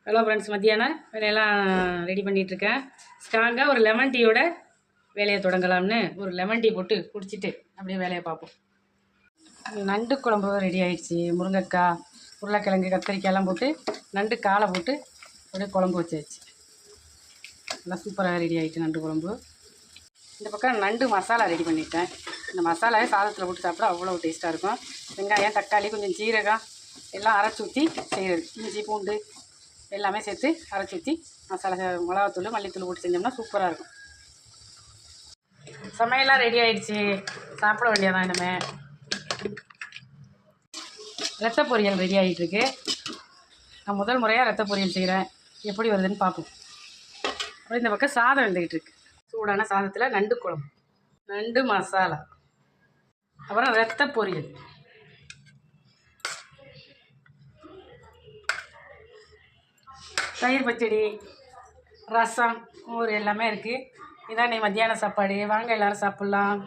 Hello friends, மத்தியானம் வேலையெல்லாம் ready பண்ணிகிட்ருக்கேன். ஸ்ட்ராங்காக ஒரு லெமன் டீயோட வேலையை தொடங்கலாம்னு ஒரு லெமன் டீ போட்டு குடிச்சிட்டு அப்படியே வேலையை பார்ப்போம். நண்டு குழம்பு ரெடி ஆகிடுச்சி. முருங்கைக்காய், உருளைக்கிழங்கு, கத்திரிக்காயெல்லாம் போட்டு நண்டு காலை போட்டு அப்படியே குழம்பு வச்சாச்சு. நல்லா சூப்பராக ரெடி ஆகிடுச்சு நண்டு குழம்பு. இந்த பக்கம் நண்டு மசாலா ரெடி பண்ணிட்டேன். இந்த மசாலாவை சாதத்தில் போட்டு சாப்பிட அவ்வளோ டேஸ்ட்டாக இருக்கும். வெங்காயம், தக்காளி, கொஞ்சம் ஜீரகம் எல்லாம் அரைச்சி ஊற்றி செய்கிறது. இஞ்சி, பூண்டு எல்லாமே சேர்த்து அரைச்சி ஊற்றி மசாலா, மிளகாத்தூள், மல்லித்தூள் போட்டு செஞ்சோம்னா சூப்பராக இருக்கும். சமையல்லாம் ரெடி ஆகிடுச்சி. சாப்பிட வேண்டியதான். இனிமேல் ரத்த பொரியல் ரெடி ஆகிட்டுருக்கு. நான் முதல் முறையாக ரத்த பொரியல் செய்கிறேன். எப்படி வருதுன்னு பார்ப்போம். அப்புறம் இந்த பக்கம் சாதம் வெந்துக்கிட்டு இருக்கு. சூடான சாதத்தில் நண்டு குழம்பு, நண்டு மசாலா, அப்புறம் ரத்த பொரியல், தயிர் பச்சடி, ரசம், மோர் எல்லாமே இருக்குது. இதான் நீ மத்தியான சாப்பாடு. வாங்க எல்லோரும் சாப்பிட்லாம்.